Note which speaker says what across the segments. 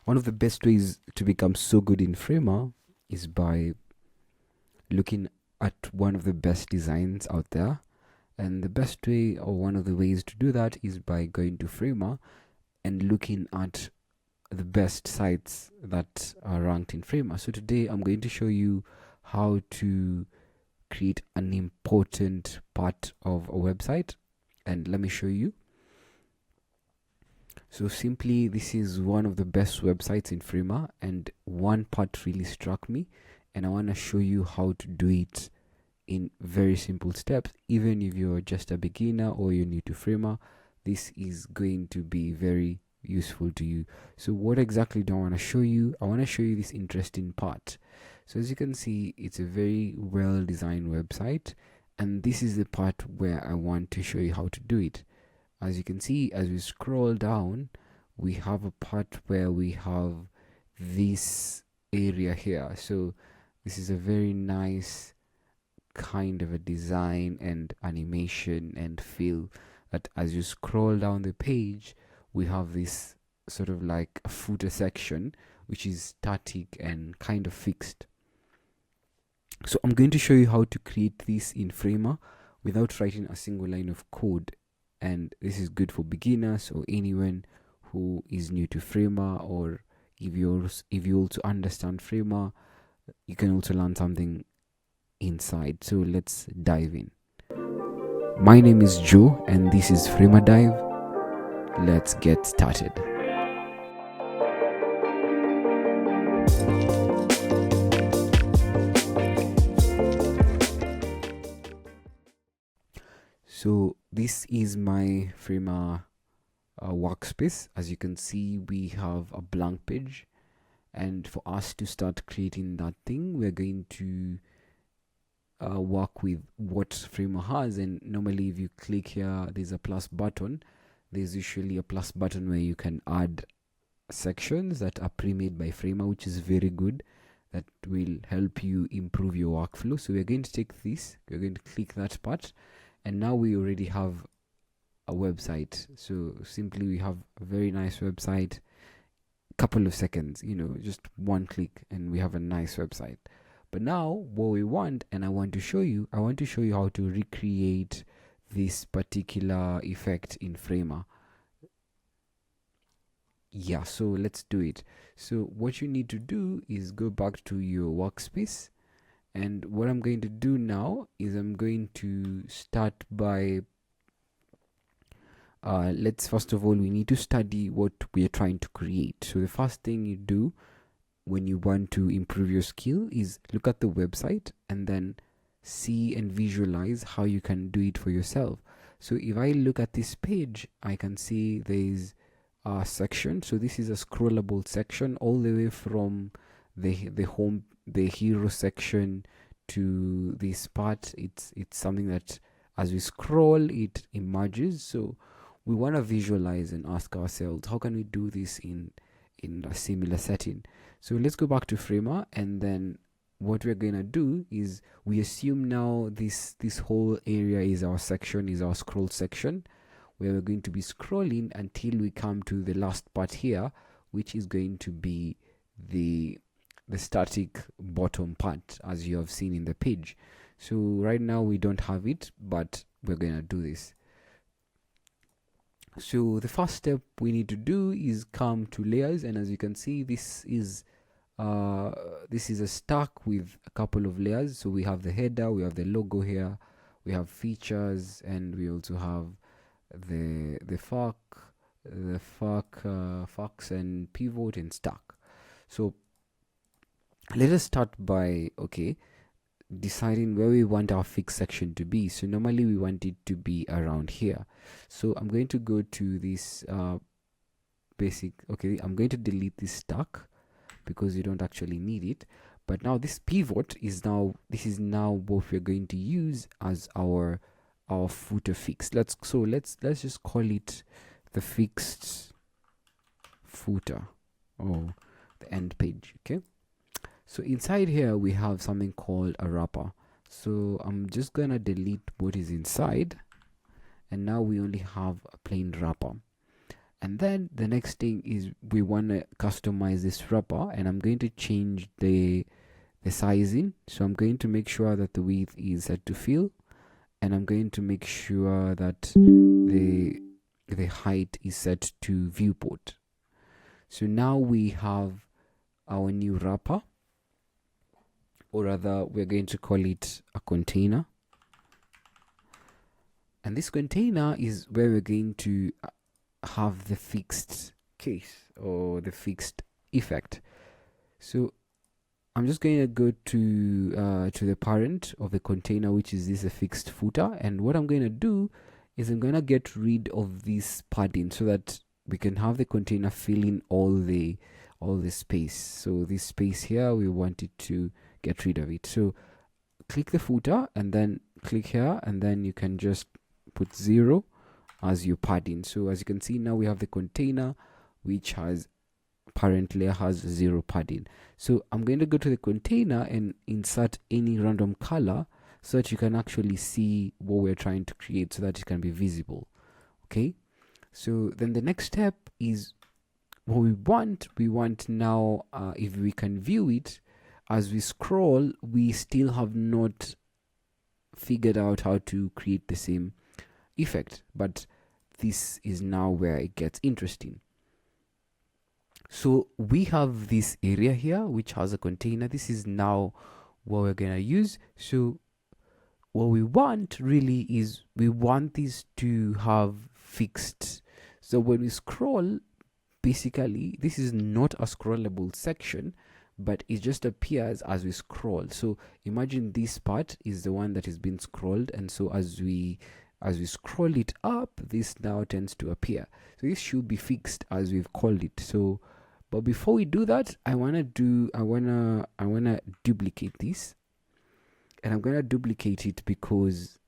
Speaker 1: One of the best ways to become so good in Framer is by looking at one of the best designs out there. And the best way, or one of the ways to do that, is by going to Framer and looking at the best sites that are ranked in Framer. So today I'm going to show you how to create an important part of a website, and let me show you. So simply, this is one of the best websites in Framer, and one part really struck me, and I want to show you how to do it in very simple steps. Even if you're just a beginner or you're new to Framer, this is going to be very useful to you. So what exactly do I want to show you? I want to show you this interesting part. So as you can see, it's a very well designed website, and this is the part where I want to show you how to do it. As you can see, as we scroll down, we have a part where we have this area here. So this is a very nice kind of a design and animation and feel that as you scroll down the page, we have this sort of like a footer section which is static and kind of fixed. So I'm going to show you how to create this in Framer without writing a single line of code, and this is good for beginners or anyone who is new to Framer, or if you also understand Framer, you can also learn something inside. So let's dive in. My name is Joe and this is Framer Dive. Let's get started. So this is my Framer workspace. As you can see, we have a blank page, and for us to start creating that thing, we're going to work with what Framer has. And normally if you click here, there's a plus button. There's usually a plus button where you can add sections that are pre-made by Framer, which is very good. That will help you improve your workflow. So we're going to take this, we're going to click that part, and now we already have a website. So simply we have a very nice website, couple of seconds, just one click and we have a nice website. But now what we want, and I want to show you how to recreate this particular effect in Framer. Yeah, so let's do it. So what you need to do is go back to your workspace, and what I'm going to do now is I'm going to start by let's first of all, we need to study what we are trying to create. So the first thing you do when you want to improve your skill is look at the website and then see and visualize how you can do it for yourself. So if I look at this page, I can see there's a section. So this is a scrollable section all the way from the home, the hero section, to this part. It's something that as we scroll, it emerges. So we want to visualize and ask ourselves, how can we do this in a similar setting? So let's go back to Framer, and then what we're going to do is we assume now this whole area is our section, is our scroll section, where we're going to be scrolling until we come to the last part here, which is going to be the static bottom part, as you have seen in the page. So right now we don't have it, but we're going to do this. So the first step we need to do is come to layers, and as you can see, this is a stack with a couple of layers. So we have the header, we have the logo here, we have features, and we also have the facts and pivot and stack. So let us start by deciding where we want our fixed section to be. So normally we want it to be around here. So I'm going to go to this basic. I'm going to delete this stack because you don't actually need it. But now this pivot is now what we're going to use as our footer fix. Let's just call it the fixed footer, or the end page. Okay. So inside here we have something called a wrapper. So I'm just gonna delete what is inside, and now we only have a plain wrapper. And then the next thing is we want to customize this wrapper, and I'm going to change the sizing. So I'm going to make sure that the width is set to fill, and I'm going to make sure that the height is set to viewport. So now we have our new wrapper, or rather we're going to call it a container. And this container is where we're going to have the fixed case or the fixed effect. So I'm just going to go to the parent of the container, which is this fixed footer. And what I'm going to do is I'm going to get rid of this padding so that we can have the container fill in all the space. So this space here, we want it to get rid of it. So click the footer and then click here, and then you can just put 0 as your padding. So as you can see, now we have the container which has parent layer has 0 padding. So I'm going to go to the container and insert any random color so that you can actually see what we're trying to create, so that it can be visible. Okay, so then the next step is what we want now, if we can view it as we scroll, we still have not figured out how to create the same effect, but this is now where it gets interesting. So we have this area here which has a container. This is now what we're gonna use. So what we want really is we want this to have fixed. So when we scroll, basically this is not a scrollable section, but it just appears as we scroll. So imagine this part is the one that is being scrolled, and so as we scroll it up, this now tends to appear. So this should be fixed as we've called it. So but before we do that, I wanna duplicate this, and I'm gonna duplicate it because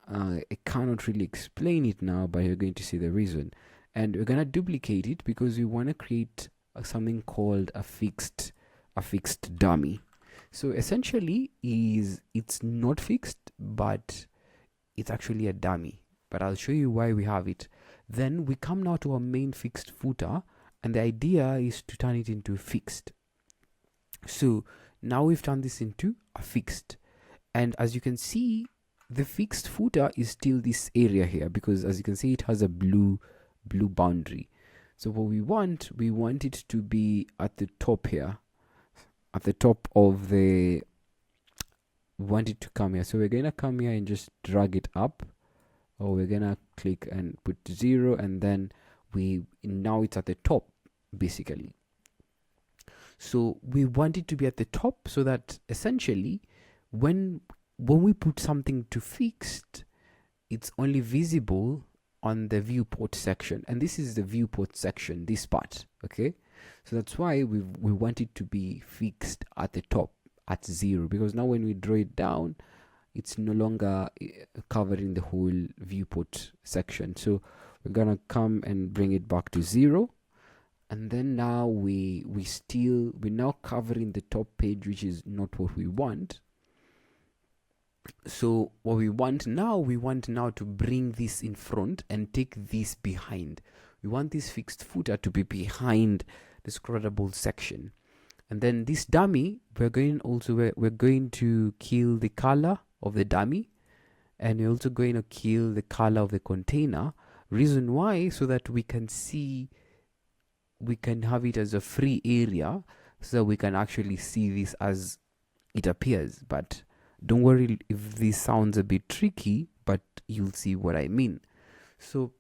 Speaker 1: I cannot really explain it now, but you're going to see the reason. And we're gonna duplicate it because we want to create something called a fixed dummy. So essentially it's not fixed, but it's actually a dummy. But I'll show you why we have it. Then we come now to our main fixed footer, and the idea is to turn it into fixed. So now we've turned this into a fixed, and as you can see, the fixed footer is still this area here, because as you can see, it has a blue boundary. So what we want it to be at the top here, at the top of the, we want it to come here. So we're gonna come here and just drag it up, or we're gonna click and put 0, and then now it's at the top basically. So we want it to be at the top so that essentially when we put something to fixed, it's only visible on the viewport section, and this is the viewport section, this part. Okay, so that's why we want it to be fixed at the top at 0, because now when we draw it down, it's no longer covering the whole viewport section. So we're gonna come and bring it back to 0, and then now we're now covering the top page, which is not what we want. So what we want now to bring this in front and take this behind. We want this fixed footer to be behind the scrollable section. And then this dummy, we're going to kill the color of the dummy, and we're also going to kill the color of the container. Reason why? So that we can see, we can have it as a free area, so that we can actually see this as it appears. But don't worry if this sounds a bit tricky, but you'll see what I mean. So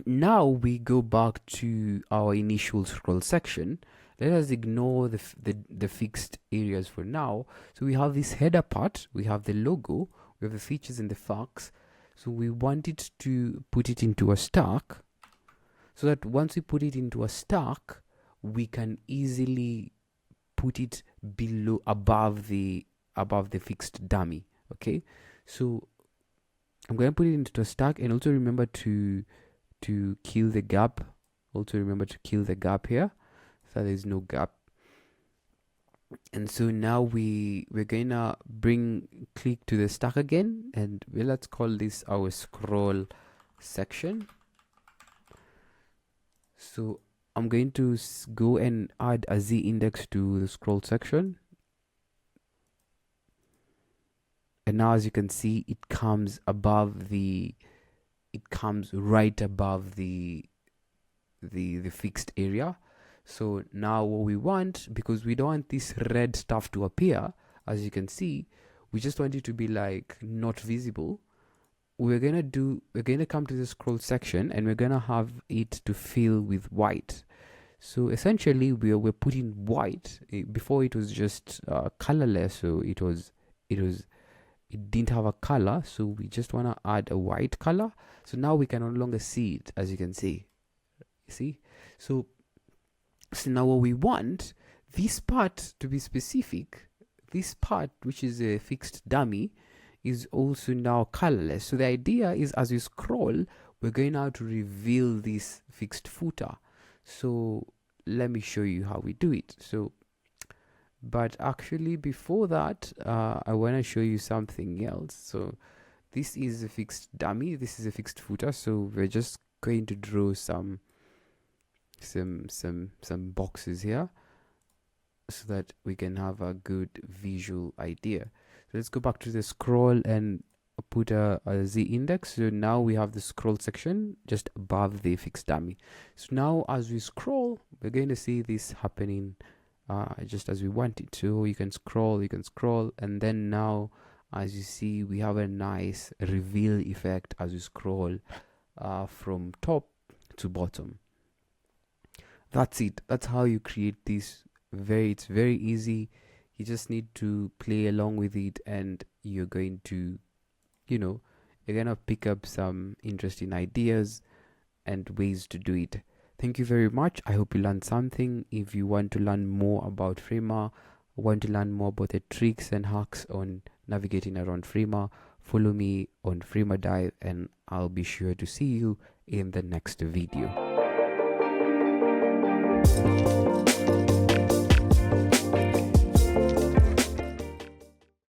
Speaker 1: now we go back to our initial scroll section. Let us ignore the fixed areas for now. So we have this header part, we have the logo, we have the features and the facts. So we want it to put it into a stack, so that once we put it into a stack, we can easily put it above the fixed dummy. Okay, so I'm going to put it into a stack, and also remember to kill the gap. Also remember to kill the gap here, so there's no gap. And so now we're gonna click to the stack again, and let's call this our scroll section. So I'm going to go and add a Z index to the scroll section. And now as you can see, it comes right above the fixed area. So now what we want, because we don't want this red stuff to appear, as you can see, we just want it to be like not visible. We're gonna come to the scroll section and we're gonna have it to fill with white. So essentially we're putting white. Before it was just colorless, so it didn't have a color, so we just want to add a white color. So now we can no longer see it, as you can see. You see? So now what we want, this part to be specific, this part which is a fixed dummy is also now colorless. So the idea is as we scroll, we're going now to reveal this fixed footer. So let me show you how we do it. So but actually before that, I want to show you something else. So this is a fixed dummy, this is a fixed footer, so we're just going to draw some boxes here so that we can have a good visual idea. So let's go back to the scroll and put a Z index. So now we have the scroll section just above the fixed dummy. So now as we scroll, we're going to see this happening just as we want it to. You can scroll, and then now as you see, we have a nice reveal effect as we scroll from top to bottom. That's it. That's how you create this. It's very easy. You just need to play along with it, and you're going to, you're gonna pick up some interesting ideas and ways to do it. Thank you very much. I hope you learned something. If you want to learn more about Frima, want to learn more about the tricks and hacks on navigating around Frima, follow me on Frima Dive, and I'll be sure to see you in the next video.